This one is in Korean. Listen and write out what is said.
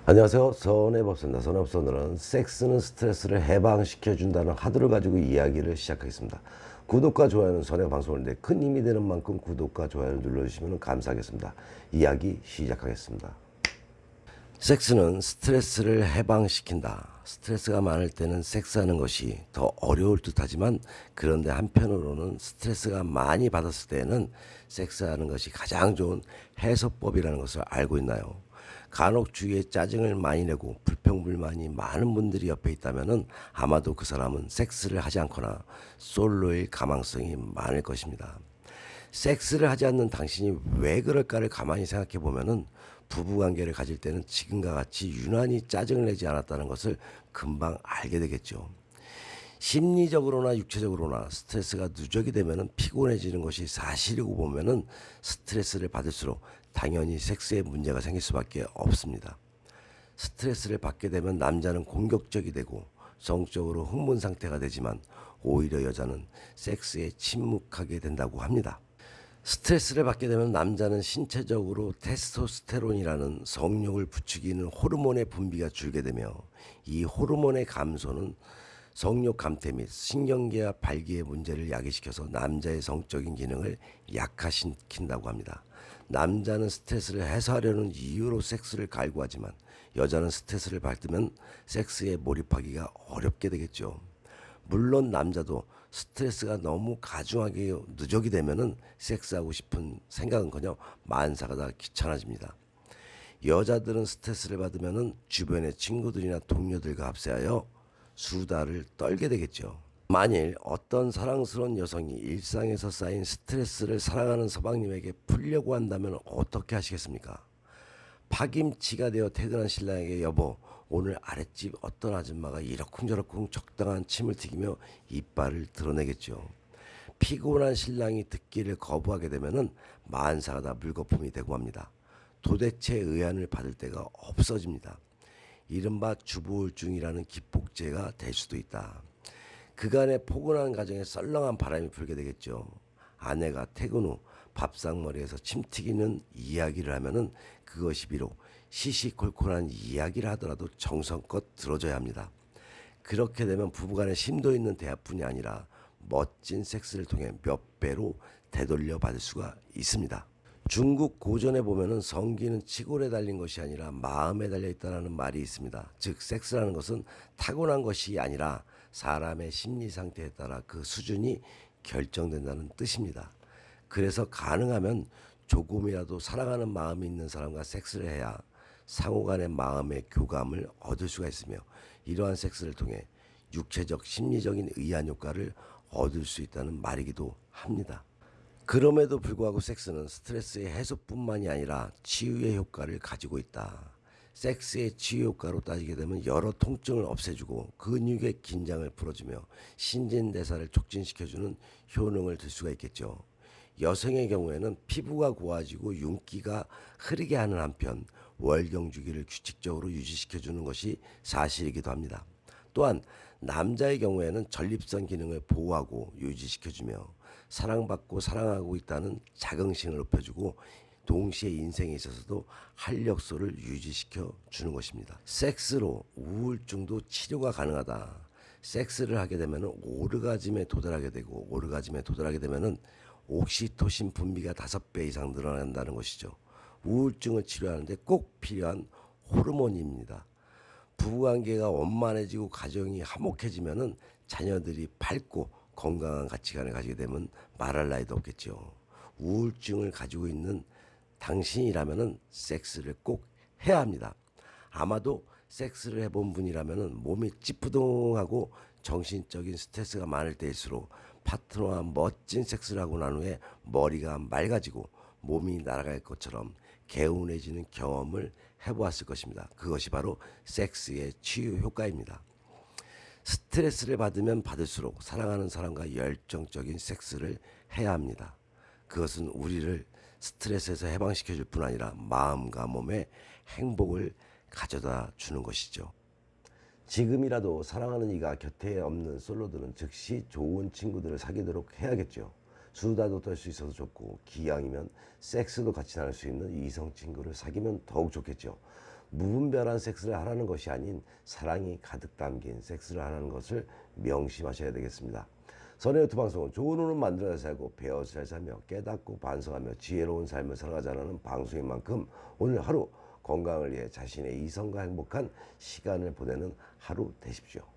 안녕하세요. 선해법사입니다. 선해법사 오늘은 섹스는 스트레스를 해방시켜준다는 화두를 가지고 이야기를 시작하겠습니다. 구독과 좋아요는 선해 방송인데 큰 힘이 되는 만큼 구독과 좋아요를 눌러주시면 감사하겠습니다. 이야기 시작하겠습니다. 섹스는 스트레스를 해방시킨다. 스트레스가 많을 때는 섹스하는 것이 더 어려울 듯하지만 그런데 한편으로는 스트레스가 많이 받았을 때는 섹스하는 것이 가장 좋은 해소법이라는 것을 알고 있나요? 간혹 주위에 짜증을 많이 내고 불평불만이 많은 분들이 옆에 있다면 아마도 그 사람은 섹스를 하지 않거나 솔로일 가망성이 많을 것입니다. 섹스를 하지 않는 당신이 왜 그럴까를 가만히 생각해 보면은 부부관계를 가질 때는 지금과 같이 유난히 짜증을 내지 않았다는 것을 금방 알게 되겠죠. 심리적으로나 육체적으로나 스트레스가 누적이 되면은 피곤해지는 것이 사실이고 보면은 스트레스를 받을수록 당연히 섹스에 문제가 생길 수밖에 없습니다. 스트레스를 받게 되면 남자는 공격적이 되고 성적으로 흥분 상태가 되지만 오히려 여자는 섹스에 침묵하게 된다고 합니다. 스트레스를 받게 되면 남자는 신체적으로 테스토스테론이라는 성욕을 부추기는 호르몬의 분비가 줄게 되며 이 호르몬의 감소는 성욕 감퇴 및 신경계와 발기의 문제를 야기시켜서 남자의 성적인 기능을 약화시킨다고 합니다. 남자는 스트레스를 해소하려는 이유로 섹스를 갈구하지만 여자는 스트레스를 받으면 섹스에 몰입하기가 어렵게 되겠죠. 물론 남자도 스트레스가 너무 가중하게 누적이 되면은 섹스하고 싶은 생각은커녕 만사가 다 귀찮아집니다. 여자들은 스트레스를 받으면은 주변의 친구들이나 동료들과 합세하여 수다를 떨게 되겠죠. 만일 어떤 사랑스러운 여성이 일상에서 쌓인 스트레스를 사랑하는 서방님에게 풀려고 한다면 어떻게 하시겠습니까? 파김치가 되어 퇴근한 신랑에게 여보 오늘 아랫집 어떤 아줌마가 이러쿵저러쿵 적당한 침을 튀기며 이빨을 드러내겠죠. 피곤한 신랑이 듣기를 거부하게 되면은 만사가 다 물거품이 되고 합니다. 도대체 의안을 받을 때가 없어집니다. 이른바 주부우울증이라는 기폭제가 될 수도 있다. 그간의 포근한 가정에 썰렁한 바람이 불게 되겠죠. 아내가 퇴근 후 밥상머리에서 침 튀기는 이야기를 하면은 그것이 비록 시시콜콜한 이야기를 하더라도 정성껏 들어줘야 합니다. 그렇게 되면 부부간의 심도 있는 대화뿐이 아니라 멋진 섹스를 통해 몇 배로 되돌려 받을 수가 있습니다. 중국 고전에 보면은 성기는 치골에 달린 것이 아니라 마음에 달려 있다는 말이 있습니다. 즉 섹스라는 것은 타고난 것이 아니라 사람의 심리 상태에 따라 그 수준이 결정된다는 뜻입니다. 그래서 가능하면 조금이라도 사랑하는 마음이 있는 사람과 섹스를 해야 상호간의 마음의 교감을 얻을 수가 있으며 이러한 섹스를 통해 육체적 심리적인 의안 효과를 얻을 수 있다는 말이기도 합니다. 그럼에도 불구하고 섹스는 스트레스의 해소뿐만이 아니라 치유의 효과를 가지고 있다. 섹스의 치유 효과로 따지게 되면 여러 통증을 없애주고 근육의 긴장을 풀어주며 신진대사를 촉진시켜주는 효능을 들 수가 있겠죠. 여성의 경우에는 피부가 고와지고 윤기가 흐르게 하는 한편 월경주기를 규칙적으로 유지시켜주는 것이 사실이기도 합니다. 또한 남자의 경우에는 전립선 기능을 보호하고 유지시켜주며 사랑받고 사랑하고 있다는 자긍심을 높여주고 동시에 인생에 있어서도 활력소를 유지시켜 주는 것입니다. 섹스로 우울증도 치료가 가능하다. 섹스를 하게 되면 오르가즘에 도달하게 되고 오르가즘에 도달하게 되면 옥시토신 분비가 5배 이상 늘어난다는 것이죠. 우울증을 치료하는데 꼭 필요한 호르몬입니다. 부부관계가 원만해지고 가정이 화목해지면은 자녀들이 밝고 건강한 가치관을 가지게 되면 말할 나위도 없겠죠. 우울증을 가지고 있는 당신이라면은 섹스를 꼭 해야 합니다. 아마도 섹스를 해본 분이라면은 몸이 찌뿌둥하고 정신적인 스트레스가 많을 때일수록 파트너와 멋진 섹스를 하고 난 후에 머리가 맑아지고 몸이 날아갈 것처럼 개운해지는 경험을 해보았을 것입니다. 그것이 바로 섹스의 치유 효과입니다. 스트레스를 받으면 받을수록 사랑하는 사람과 열정적인 섹스를 해야 합니다. 그것은 우리를 스트레스에서 해방시켜 줄 뿐 아니라 마음과 몸에 행복을 가져다 주는 것이죠. 지금이라도 사랑하는 이가 곁에 없는 솔로들은 즉시 좋은 친구들을 사귀도록 해야겠죠. 수다도 떨 수 있어서 좋고 기왕이면 섹스도 같이 나눌 수 있는 이성 친구를 사귀면 더욱 좋겠죠. 무분별한 섹스를 하라는 것이 아닌 사랑이 가득 담긴 섹스를 하라는 것을 명심하셔야 되겠습니다. 선의 유튜브 방송은 좋은 운을 만들어 살고 배워 잘 살며 깨닫고 반성하며 지혜로운 삶을 살아가자는 방송인 만큼 오늘 하루 건강을 위해 자신의 이성과 행복한 시간을 보내는 하루 되십시오.